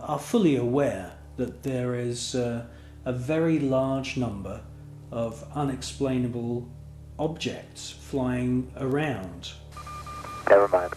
are fully aware that there is a very large number of unexplainable objects flying around. Never mind.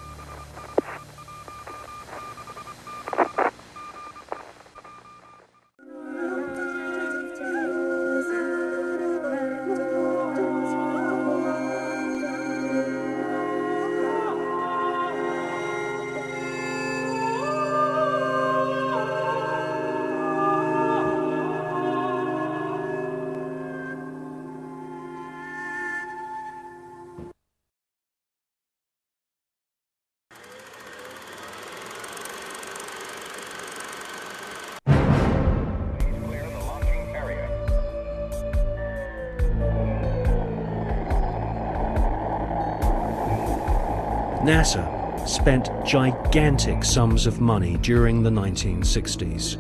NASA spent gigantic sums of money during the 1960s,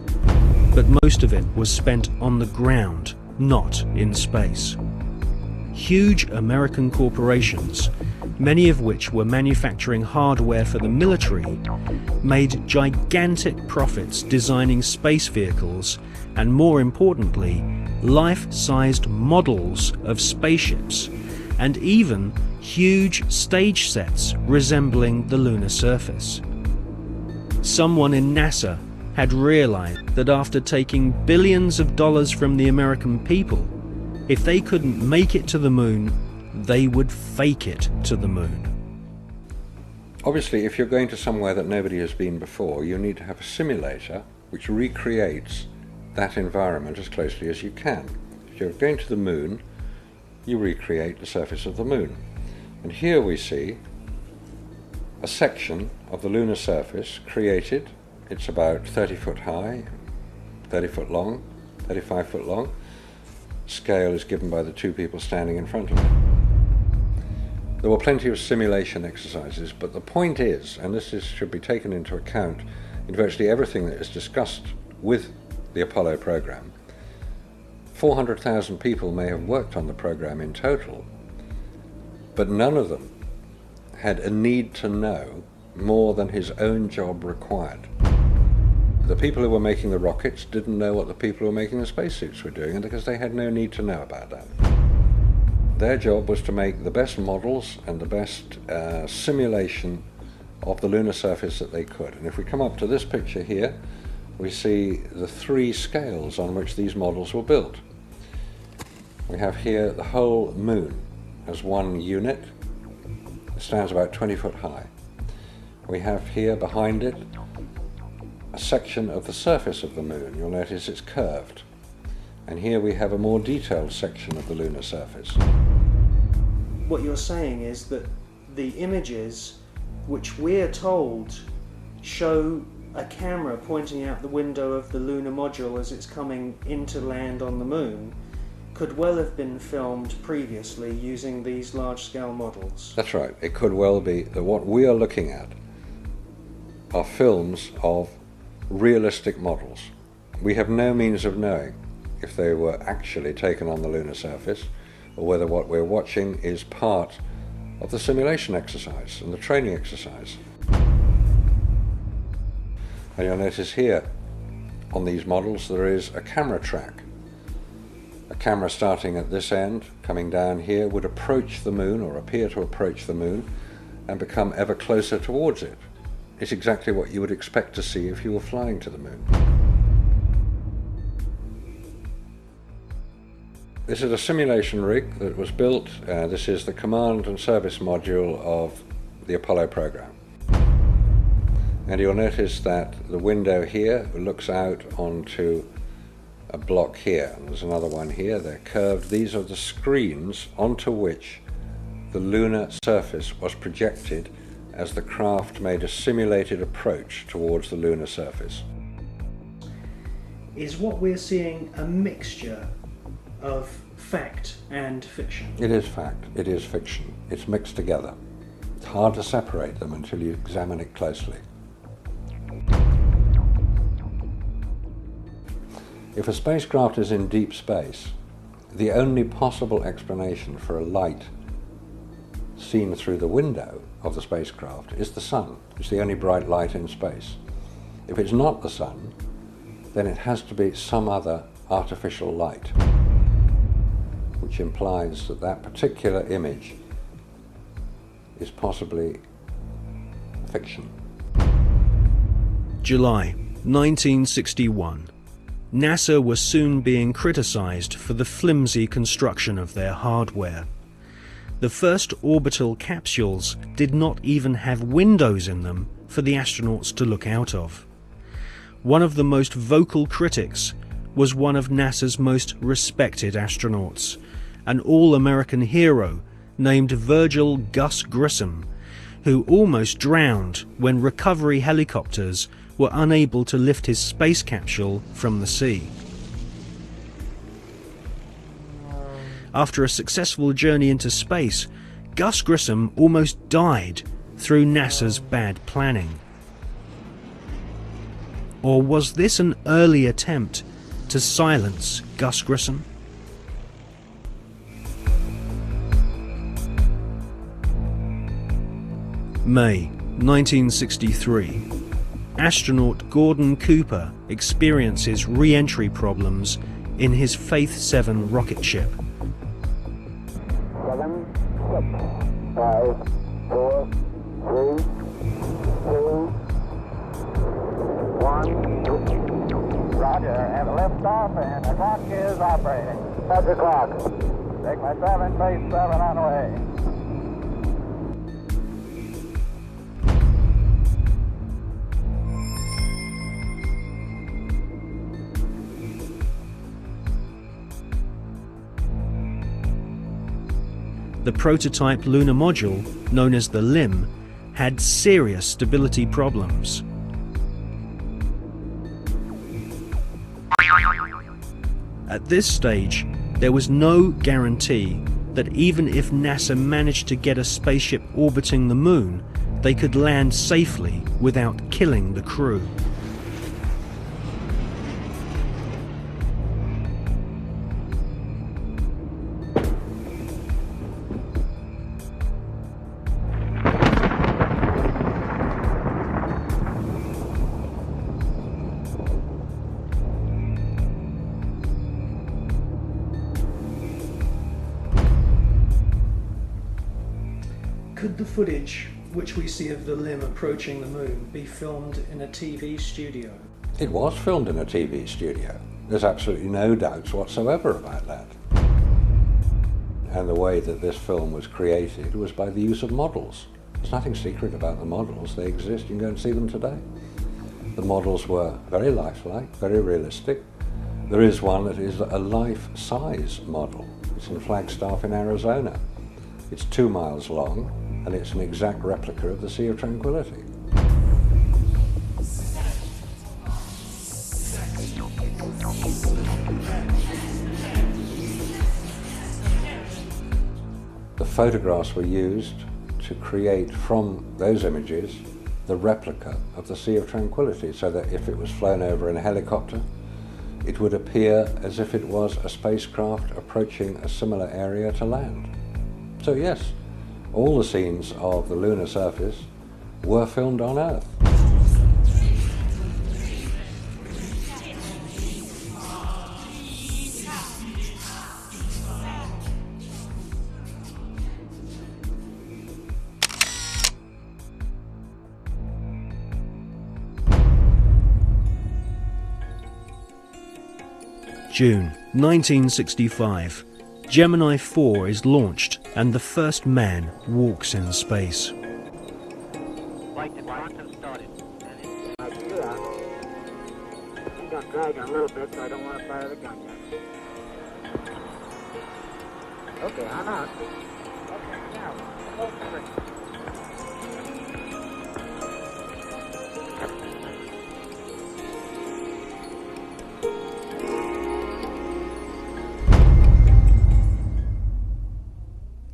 but most of it was spent on the ground, not in space. Huge American corporations, many of which were manufacturing hardware for the military, made gigantic profits designing space vehicles and, more importantly, life-sized models of spaceships, and even huge stage sets resembling the lunar surface. Someone in NASA had realized that after taking billions of dollars from the American people, if they couldn't make it to the moon, they would fake it to the moon. Obviously, if you're going to somewhere that nobody has been before, you need to have a simulator which recreates that environment as closely as you can. If you're going to the moon, you recreate the surface of the moon. And here we see a section of the lunar surface created. It's about 30 foot high, 30 foot long, 35 foot long. Scale is given by the two people standing in front of it. There were plenty of simulation exercises, but the point is, and should be taken into account in virtually everything that is discussed with the Apollo program, 400,000 people may have worked on the program in total, but none of them had a need to know more than his own job required. The people who were making the rockets didn't know what the people who were making the spacesuits were doing, because they had no need to know about that. Their job was to make the best models and the best simulation of the lunar surface that they could. And if we come up to this picture here, we see the three scales on which these models were built. We have here the whole moon as one unit. It stands about 20 foot high. We have here behind it a section of the surface of the moon. You'll notice it's curved. And here we have a more detailed section of the lunar surface. What you're saying is that the images which we're told show a camera pointing out the window of the lunar module as it's coming into land on the moon could well have been filmed previously using these large-scale models. That's right. It could well be that what we are looking at are films of realistic models. We have no means of knowing if they were actually taken on the lunar surface, or whether what we're watching is part of the simulation exercise and the training exercise. And you'll notice here on these models there is a camera track. A camera starting at this end, coming down here, would approach the moon, or appear to approach the moon, and become ever closer towards it. It's exactly what you would expect to see if you were flying to the moon. This is a simulation rig that was built. This is the command and service module of the Apollo program. And you'll notice that the window here looks out onto a block here. And there's another one here. They're curved. These are the screens onto which the lunar surface was projected as the craft made a simulated approach towards the lunar surface. Is what we're seeing a mixture of fact and fiction? It is fact. It is fiction. It's mixed together. It's hard to separate them until you examine it closely. If a spacecraft is in deep space, the only possible explanation for a light seen through the window of the spacecraft is the sun. It's the only bright light in space. If it's not the sun, then it has to be some other artificial light, which implies that that particular image is possibly fiction. July 1961. NASA was soon being criticized for the flimsy construction of their hardware. The first orbital capsules did not even have windows in them for the astronauts to look out of. One of the most vocal critics was one of NASA's most respected astronauts, an all-American hero named Virgil Gus Grissom, who almost drowned when recovery helicopters were unable to lift his space capsule from the sea. After a successful journey into space, Gus Grissom almost died through NASA's bad planning. Or was this an early attempt to silence Gus Grissom? May 1963. Astronaut Gordon Cooper experiences re-entry problems in his Faith 7 rocket ship. 7, 6, 5, 4, 3, 2, 1. Roger, have a lift off and the clock is operating. Start the clock. Take my 7, base 7 on the way. The prototype lunar module, known as the LIM, had serious stability problems. At this stage, there was no guarantee that even if NASA managed to get a spaceship orbiting the moon, they could land safely without killing the crew. Could the footage which we see of the LIM approaching the moon be filmed in a TV studio? It was filmed in a TV studio. There's absolutely no doubts whatsoever about that. And the way that this film was created was by the use of models. There's nothing secret about the models. They exist. You can go and see them today. The models were very lifelike, very realistic. There is one that is a life-size model. It's in Flagstaff in Arizona. It's 2 miles long, and it's an exact replica of the Sea of Tranquility. The photographs were used to create from those images the replica of the Sea of Tranquility, so that if it was flown over in a helicopter, it would appear as if it was a spacecraft approaching a similar area to land. So yes, all the scenes of the lunar surface were filmed on Earth. June 1965. Gemini 4 is launched and the first man walks in space. Flight departure started. I'm going to drag it a little bit so I don't want to fire the gun yet. Okay, I'm out. Okay, now, hold the ring.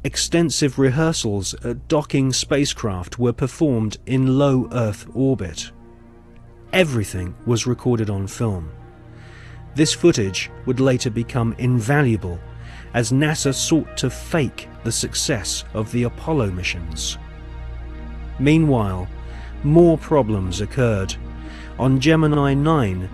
Extensive rehearsals at docking spacecraft were performed in low Earth orbit. Everything was recorded on film. This footage would later become invaluable as NASA sought to fake the success of the Apollo missions. Meanwhile, more problems occurred. On Gemini 9,